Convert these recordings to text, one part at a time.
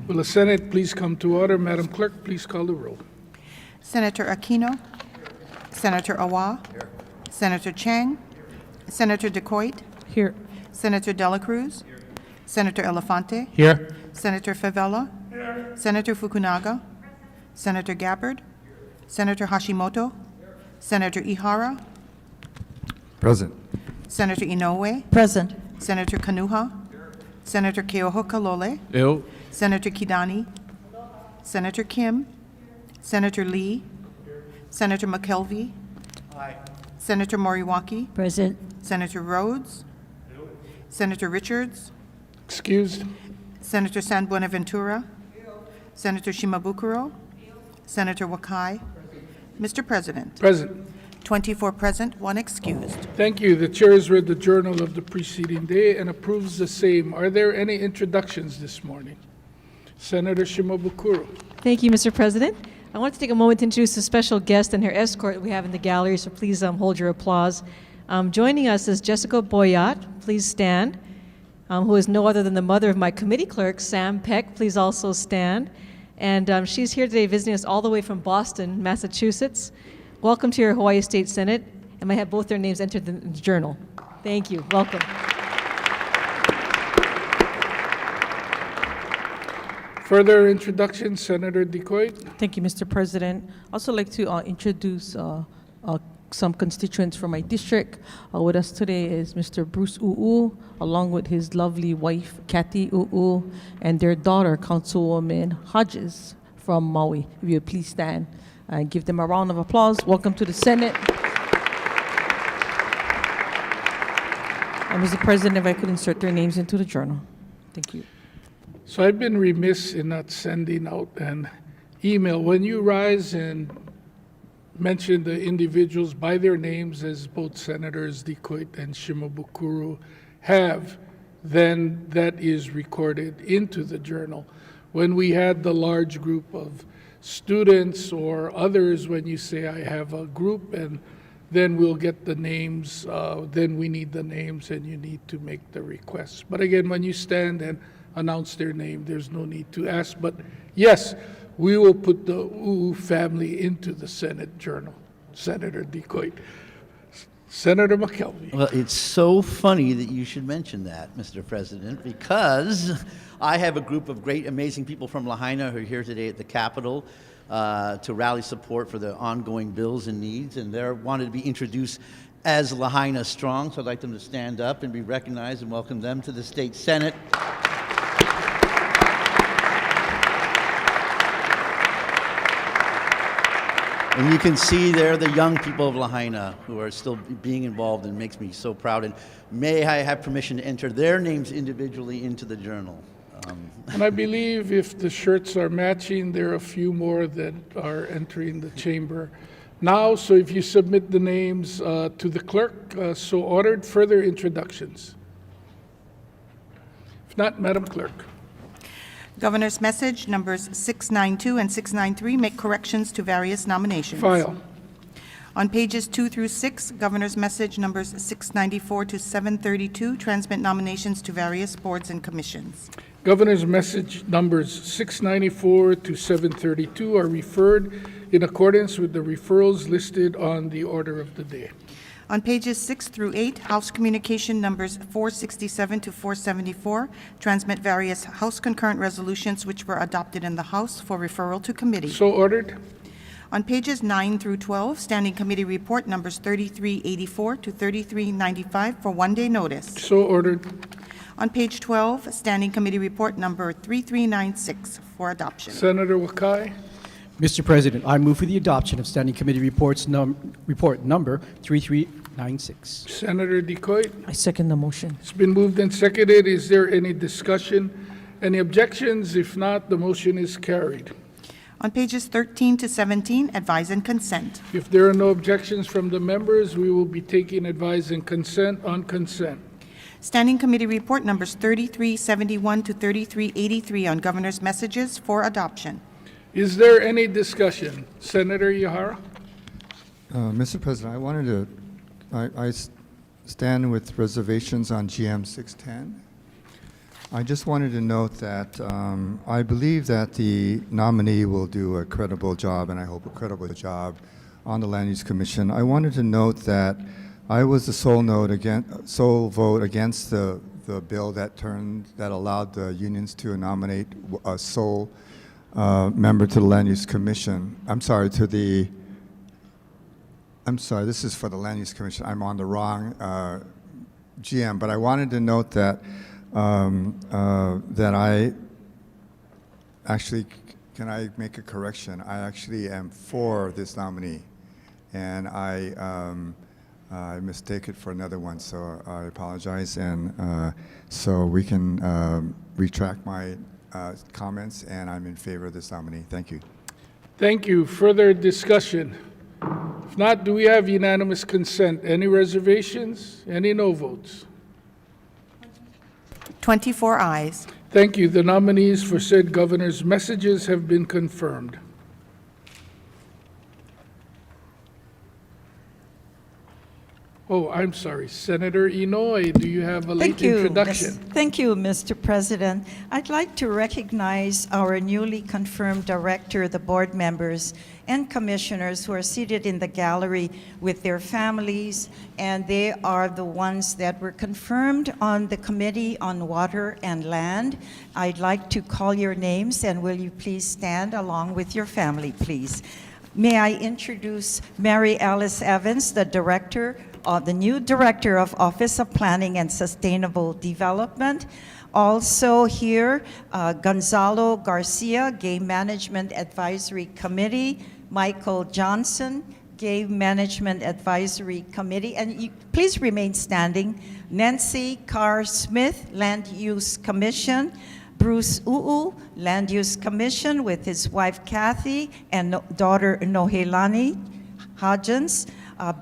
Will the Senate please come to order? Madam Clerk, please call the roll. Senator Aquino. Senator Awa. Senator Chang. Senator DeCoit. Here. Senator Dela Cruz. Senator Elefante. Here. Senator Favela. Senator Fukunaga. Senator Gabbard. Senator Hashimoto. Senator Ihara. Present. Senator Inoue. Present. Senator Kanuha. Senator Keohokalole. Ill. Senator Kidani. Senator Kim. Senator Lee. Senator McKelvey. Senator Moriwaki. Present. Senator Rhodes. Senator Richards. Excused. Senator San Buenaventura. Senator Shimabukuro. Senator Wakai. Mr. President, Present. 24 present, 1 excused. Thank you. The chair has read the journal of the preceding day and approves the same. Are there any introductions this morning? Senator Shimabukuro. Thank you, Mr. President. I want to take a moment to introduce a special guest and her escort we have in the gallery, so please hold your applause. Joining us is Jessica Boyat. Please stand. Who is no other than the mother of my committee clerk, Sam Peck. Please also stand. And she's here today visiting us all the way from Boston, Massachusetts. Welcome to your Hawaii State Senate, and I have both their names entered in the journal. Thank you. Welcome. Further introduction, Senator DeCoit. Thank you, Mr. President. I'd also like to introduce some constituents from my district. With us today is Mr. Bruce U'u, along with his lovely wife, Kathy U'u, and their daughter, Councilwoman Hodges from Maui. If you would please stand and give them a round of applause. Welcome to the Senate. And Mr. President, if I could insert their names into the journal. Thank you. So I've been remiss in not sending out an email. When you rise and mention the individuals by their names, as both Senators DeCoit and Shimabukuro have, then that is recorded into the journal. When we had the large group of students or others, when you say I have a group, and then we'll get the names, then we need the names and you need to make the request. But again, when you stand and announce their name, there's no need to ask. But yes, we will put the U'u family into the Senate journal. Senator DeCoit. Senator McKelvey. Well, it's so funny that you should mention that, Mr. President, because I have a group of great, amazing people from Lahaina who are here today at the Capitol to rally support for the ongoing bills and needs, and they wanted to be introduced as Lahaina Strong, so I'd like them to stand up and be recognized and welcome them to the State Senate. And you can see there the young people of Lahaina who are still being involved, and makes me so proud. And may I have permission to enter their names individually into the journal? And I believe if the shirts are matching, there are a few more that are entering the chamber now. So if you submit the names to the clerk, so ordered. Further introductions? If not, Madam Clerk. Governor's message numbers 692 and 693 make corrections to various nominations. File. On pages 2 through 6, Governor's message numbers 694 to 732 transmit nominations to various boards and commissions. Governor's message numbers 694 to 732 are referred in accordance with the referrals listed on the order of the day. On pages 6 through 8, House Communication numbers 467 to 474 transmit various House concurrent resolutions which were adopted in the House for referral to committee. So ordered. On pages 9 through 12, Standing Committee Report numbers 3384 to 3395 for one-day notice. So ordered. On page 12, Standing Committee Report number 3396 for adoption. Senator Wakai. Mr. President, I move for the adoption of Standing Committee Report number 3396. Senator DeCoit. I second the motion. It's been moved and seconded. Is there any discussion? Any objections? If not, the motion is carried. On pages 13 to 17, Advise and Consent. If there are no objections from the members, we will be taking advice and consent on consent. Standing Committee Report numbers 3371 to 3383 on Governor's messages for adoption. Is there any discussion? Senator Ihara? Mr. President, I stand with reservations on GM 610. I just wanted to note that I believe that the nominee will do a credible job, and I hope a credible job on the Land Use Commission. I wanted to note that I was the sole vote against the bill that allowed the unions to nominate a sole member to the Land Use Commission. I'm sorry, this is for the Land Use Commission. I'm on the wrong GM, but I wanted to note that that I actually, can I make a correction? I actually am for this nominee, and I mistake it for another one, so I apologize, and so we can retract my comments, and I'm in favor of this nominee. Thank you. Thank you. Further discussion? If not, do we have unanimous consent? Any reservations? Any no votes? 24 ayes. Thank you. The nominees for said governor's messages have been confirmed. Oh, I'm sorry. Senator Inoue, do you have a late introduction? Thank you, Mr. President. I'd like to recognize our newly confirmed director, the board members, and commissioners who are seated in the gallery with their families, and they are the ones that were confirmed on the Committee on Water and Land. I'd like to call your names, and will you please stand along with your family, please? May I introduce Mary Alice Evans, the new Director of Office of Planning and Sustainable Development. Also here, Gonzalo Garcia, Game Management Advisory Committee, Michael Johnson, Game Management Advisory Committee, and please remain standing, Nancy Carr-Smith, Land Use Commission, Bruce Uu, Land Use Commission with his wife Kathy and daughter Nohelani Hodgins,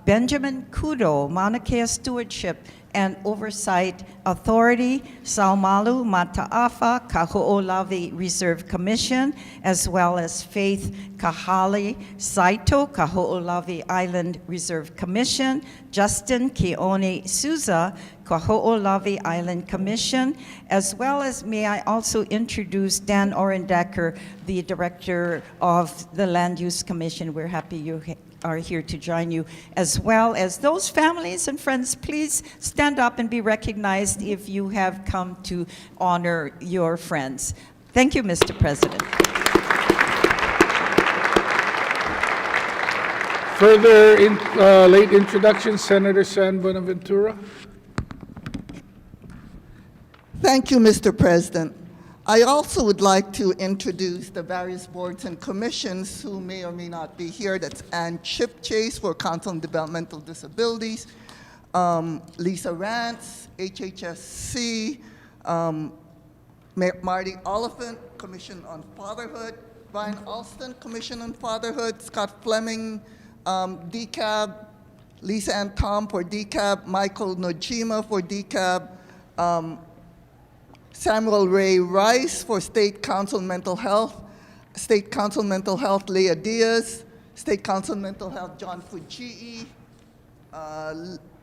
Benjamin Kudo, Mauna Kea Stewardship and Oversight Authority, Saumalu Mataafa, Kaho'olavi Reserve Commission, as well as Faith Kahali Saito, Kaho'olavi Island Reserve Commission, Justin Keone Souza, Kaho'olavi Island Commission, as well as may I also introduce Dan Orendecker, the Director of the Land Use Commission. We're happy you are here to join you, as well as those families and friends. Please stand up and be recognized if you have come to honor your friends. Thank you, Mr. President. Further late introduction, Senator San Buenaventura. Thank you, Mr. President. I also would like to introduce the various boards and commissions who may or may not be here. That's Ann Chipchase for Council on Developmental Disabilities, Lisa Rance, HHSC, Marty Oliphant, Commission on Fatherhood, Brian Alston, Commission on Fatherhood, Scott Fleming, DCAB, Lisa Ann Tom for DCAB, Michael Nojima for DCAB, Samuel Ray Rice for State Council Mental Health, State Council Mental Health, Leah Diaz, State Council Mental Health, John Fujii,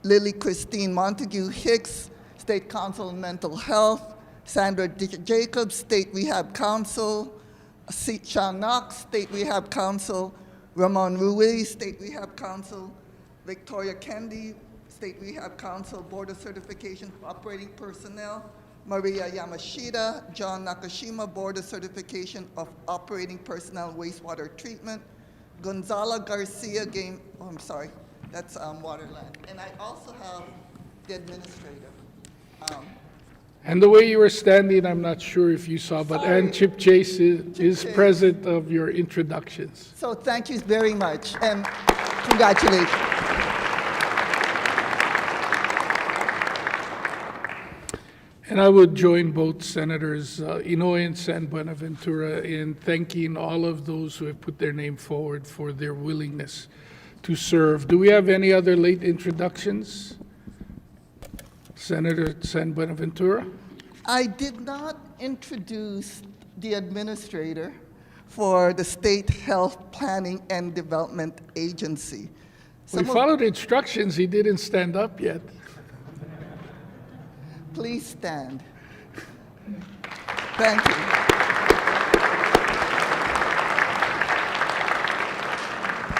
Lily Christine Montague Hicks, State Council Mental Health, Sandra Jacobs, State Rehab Council, Sean Knox, State Rehab Council, Ramon Ruiz, State Rehab Council, Victoria Kendi, State Rehab Council, Board of Certification for Operating Personnel, Maria Yamashita, John Nakashima, Board of Certification of Operating Personnel Wastewater Treatment, Gonzalo Garcia, that's Waterland. And I also have the administrator. And the way you were standing, I'm not sure if you saw, but Ann Chipchase is present of your introductions. So thank you very much, and congratulations. And I would join both Senators Inoue and San Buenaventura in thanking all of those who have put their name forward for their willingness to serve. Do we have any other late introductions? Senator San Buenaventura? I did not introduce the administrator for the State Health Planning and Development Agency. We followed instructions. He didn't stand up yet. Please stand. Thank you.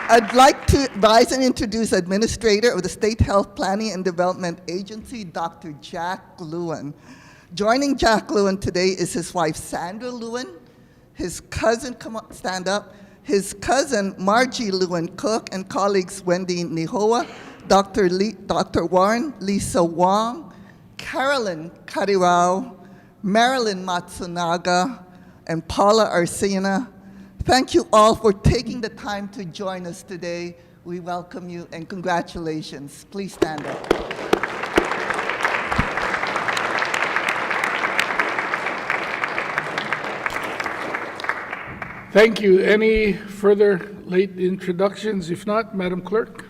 I'd like to rise and introduce Administrator of the State Health Planning and Development Agency, Dr. Jack Lewin. Joining Jack Lewin today is his wife, Sandra Lewin, his cousin, come on, stand up, his cousin, Margie Lewin Cook, and colleagues Wendy Nihoa, Dr. Warren Lisa Wong, Carolyn Karirao, Marilyn Matsunaga, and Paula Arcina. Thank you all for taking the time to join us today. We welcome you and congratulations. Please stand up. Thank you. Any further late introductions? If not, Madam Clerk.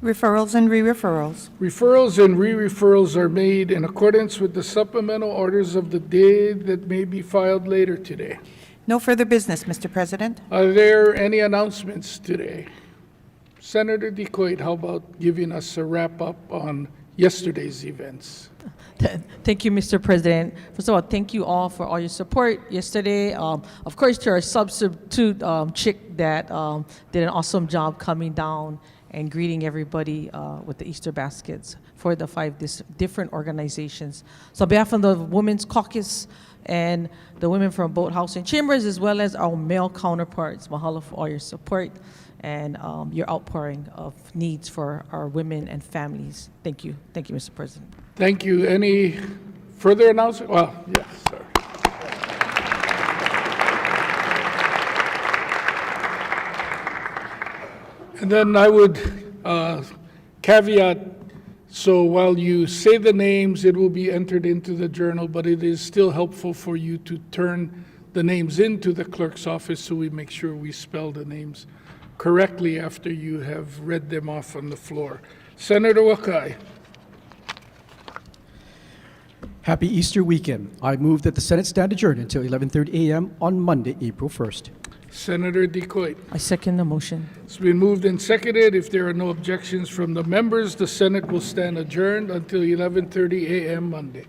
Referrals and re-referrals. Referrals and re-referrals are made in accordance with the supplemental orders of the day that may be filed later today. No further business, Mr. President. Are there any announcements today? Senator DeCoite, how about giving us a wrap-up on yesterday's events? Thank you, Mr. President. First of all, thank you all for all your support yesterday. Of course, to our substitute chick that did an awesome job coming down and greeting everybody with the Easter baskets for the 5 different organizations. So on behalf of the Women's Caucus and the women from Boathouse and Chambers, as well as our male counterparts, mahalo for all your support and your outpouring of needs for our women and families. Thank you. Thank you, Mr. President. Thank you. Any further announcement? Well, yes, sir. And then I would caveat, so while you say the names, it will be entered into the journal, but it is still helpful for you to turn the names into the clerk's office so we make sure we spell the names correctly after you have read them off on the floor. Senator Wakai. Happy Easter weekend. I move that the Senate stand adjourned until 11:30 a.m. on Monday, April 1st. Senator DeCoite. I second the motion. It's been moved and seconded. If there are no objections from the members, the Senate will stand adjourned until 11:30 a.m. Monday.